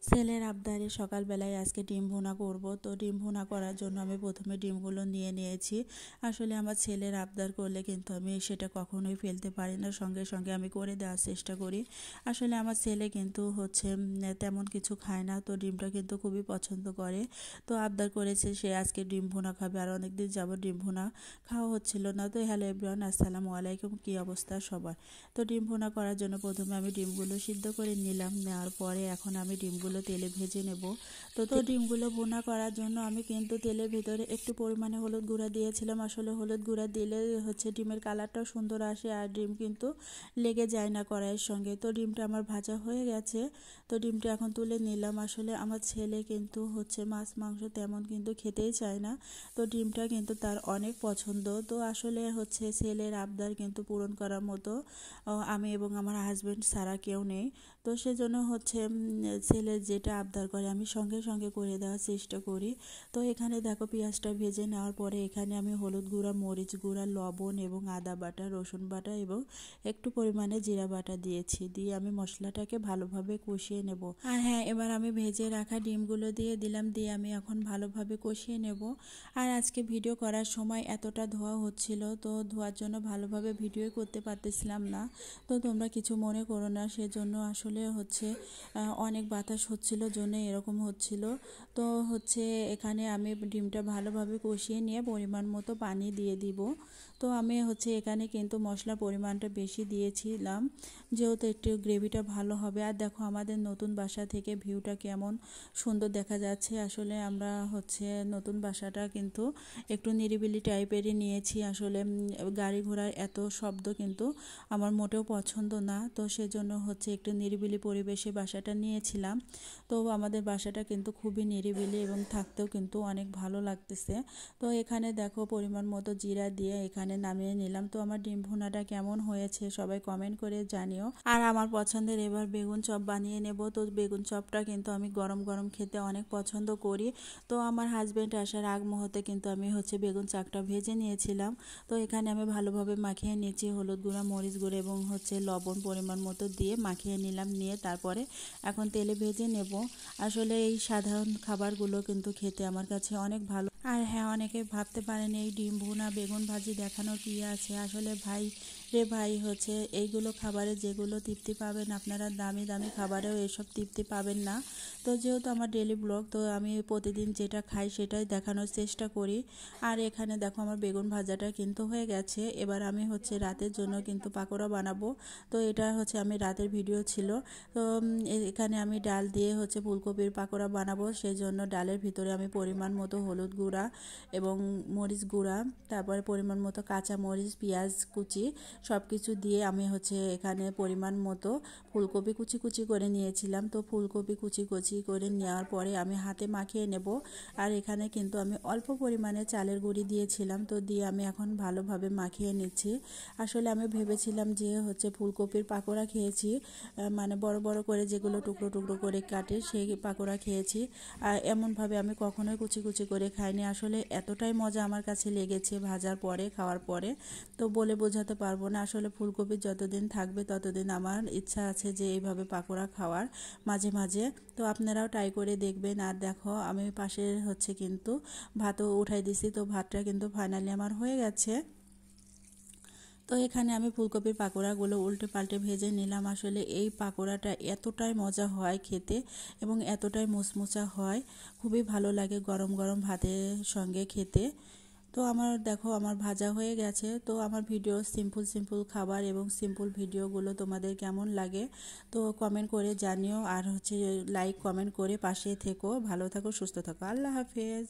ছেলের আবদারে সকালবেলায় আজকে ডিম ভুনা করব। তো ডিম ভুনা করার জন্য আমি প্রথমে ডিমগুলো নিয়ে নিয়েছি। আসলে আমার ছেলের আবদার করলে কিন্তু আমি সেটা কখনোই ফেলতে পারি না, সঙ্গে সঙ্গে আমি করে দেওয়ার চেষ্টা করি। আসলে আমার ছেলে কিন্তু তেমন কিছু খায় না, তো ডিমটা কিন্তু খুবই পছন্দ করে। তো আবদার করেছে সে আজকে ডিম ভুনা খাবে, আর অনেকদিন যাবত ডিম ভুনা খাওয়া হচ্ছিল না। তো হ্যালো এভরিওয়ান, আসসালামু আলাইকুম, কী অবস্থা সবার। তো ডিম ভুনা করার জন্য প্রথমে আমি ডিমগুলো সিদ্ধ করে নিলাম, নেওয়ার পরে এখন আমি ডিমগুলো তেলে ভেজে নেব। তো ডিমগুলো ভুনা করার জন্য আমি কিন্তু তেলের ভিতরে একটু পরিমাণে হলুদ গুঁড়া দিয়েছিলাম। আসলে হলুদ গুঁড়া দিলে ডিমের কালারটাও সুন্দর আসে, আর ডিম কিন্তু লেগে যায় না কড়াইয়ের সঙ্গে। তো ডিমটা আমার ভাজা হয়ে গেছে, তো ডিমটা এখন তুলে নিলাম। আসলে আমার ছেলে কিন্তু মাছ মাংস তেমন কিন্তু খেতেই চায় না, তো ডিমটা কিন্তু তার অনেক পছন্দ। তো আসলে ছেলের আবদার কিন্তু পূরণ করার মতো আমি এবং আমার হাজব্যান্ড ছাড়া কেউ নেই। তো সেজন্য ছেলের যেটা আবদার করে আমি সঙ্গে সঙ্গে করে দেওয়ার চেষ্টা করি। তো এখানে দেখো পেঁয়াজটা ভেজে নেওয়ার পরে এখানে আমি হলুদ গুঁড়া, মরিচ গুঁড়া, লবণ এবং আদা বাটা, রসুন বাটা এবং একটু পরিমাণে জিরা বাটা দিয়েছি। দিয়ে আমি মশলাটাকে ভালোভাবে কষিয়ে নেব। আর হ্যাঁ, এবার আমি ভেজে রাখা ডিমগুলো দিয়ে দিলাম, দিয়ে আমি এখন ভালোভাবে কষিয়ে নেব। আর আজকে ভিডিও করার সময় এতটা ধোয়া হচ্ছিল, তো ধোয়ার জন্য ভালোভাবে ভিডিও করতে পারতেছিলাম না। তো তোমরা কিছু মনে করো না, সেজন্য আসলে অনেক বাতাস হচ্ছিল জন্য এরকম হচ্ছিল। তো এখানে আমি ডিমটা ভালোভাবে কষিয়ে নিয়ে পরিমাণ মতো পানি দিয়ে দিব। তো আমি এখানে কিন্তু মশলার পরিমাণটা বেশি দিয়েছিলাম, যেহেতু একটু গ্রেভিটা ভালো হবে। আর দেখো আমাদের নতুন বাসা থেকে ভিউটা কেমন সুন্দর দেখা যাচ্ছে। আসলে আমরা নতুন বাসাটা কিন্তু একটু নিরিবিলি টাইপেরই নিয়েছি। আসলে গাড়ি ঘোড়ার এত শব্দ কিন্তু আমার মোটেও পছন্দ না, তো সেজন্য একটু নিরিবিলি পরিবেশে বাসাটা নিয়েছিলাম। তো আমাদের বাসাটা কিন্তু খুবই নিরিবিলি এবং থাকতেও কিন্তু অনেক ভালো লাগতেছে। তো এখানে দেখো পরিমাণ মতো জিরা দিয়ে এখানে নামিয়ে নিলাম। তো আমার ডিম ভুনাটা কেমন হয়েছে সবাই কমেন্ট করে জানিও। আর আমার পছন্দের এবার বেগুন চপ বানিয়ে নেব। তো বেগুন চপটা কিন্তু আমি গরম গরম খেতে অনেক পছন্দ করি। তো আমার হাজব্যান্ড আসার আগ মুহূর্তে কিন্তু আমি বেগুন চাকটা ভেজে নিয়েছিলাম। তো এখানে আমি ভালোভাবে মাখিয়ে নিয়েছি, হলুদ গুঁড়া, মরিচ গুঁড়া এবং লবণ পরিমাণ মতো দিয়ে মাখিয়ে নিলাম। নিয়ে তারপরে এখন তেলে ভেজে নেব। আসলে এই সাধারণ খাবারগুলো কিন্তু খেতে আমার কাছে অনেক ভালো। আর হ্যাঁ, অনেকে ভাবতে পারেন এই ডিম ভুনা বেগুন ভাজি দেখানোর কী আছে। আসলে ভাই রে ভাই, এইগুলো খাবারে যেগুলো তৃপ্তি পাবেন আপনারা দামি দামি খাবারেও এসব তৃপ্তি পাবেন না। তো যেহেতু আমার ডেলি ব্লগ, তো আমি প্রতিদিন যেটা খাই সেটাই দেখানোর চেষ্টা করি। আর এখানে দেখো আমার বেগুন ভাজাটা কিন্তু হয়ে গেছে। এবার আমি রাতের জন্য কিন্তু পাকোড়া বানাবো। তো এটা আমি রাতের ভিডিও ছিল। তো এখানে আমি ডাল দিয়ে ফুলকপির পাকোড়া বানাবো। সেই জন্য ডালের ভিতরে আমি পরিমাণ মতো হলুদ গুঁড়া এবং মরিচ গুঁড়া, তারপরে পরিমাণ মতো কাঁচা মরিচ, পেঁয়াজ কুচি সব কিছু দিয়ে আমি এখানে পরিমাণ মতো ফুলকপি কুচি কুচি করে নিয়েছিলাম। তো ফুলকপি কুচি কুচি করে নেওয়ার পরে আমি হাতে মাখিয়ে নেব। আর এখানে কিন্তু আমি অল্প পরিমাণে চালের গুঁড়ি দিয়েছিলাম, তো দিয়ে আমি এখন ভালোভাবে মাখিয়ে নিচ্ছি। আসলে আমি ভেবেছিলাম যে ফুলকপির পাকোড়া খেয়েছি, মানে বড় বড় করে যেগুলো টুকরো টুকরো করে কাটে সেই পাকোড়া খেয়েছি। আর এমনভাবে আমি কখনোই কুচি কুচি করে খাইনি। আসলে এতটাই মজা আমার কাছে লেগেছে ভাজার পরে, খাওয়ার পরে, তো বলে বোঝাতে পারবো না। আসলে ফুলকপি যতদিন থাকবে ততদিন আমার ইচ্ছা আছে যে এইভাবে পাকোড়া খাওয়ার মাঝে মাঝে। তো আপনারাও ট্রাই করে দেখবেন। আর দেখো আমি পাশে কিন্তু ভাতও উঠাই দিছি। তো ভাতটা কিন্তু ফাইনালি আমার হয়ে গেছে। তো এখানে আমি ফুলকপির পাকোড়াগুলো উল্টে পাল্টে ভেজে নিলাম। আসলে এই পাকোড়াটা এতটাই মজা হয় খেতে এবং এতটাই মুচমুচা হয়, খুবই ভালো লাগে গরম গরম ভাতের সঙ্গে খেতে। তো দেখো আমার ভাজা হয়ে গেছে। তো আমার ভিডিও সিম্পল সিম্পল খাবার এবং সিম্পল ভিডিওগুলো তোমাদের কেমন লাগে তো কমেন্ট করে জানিও। আর লাইক কমেন্ট করে পাশে থেকো। ভালো থাকো, সুস্থ থাকো। আল্লাহ হাফেজ।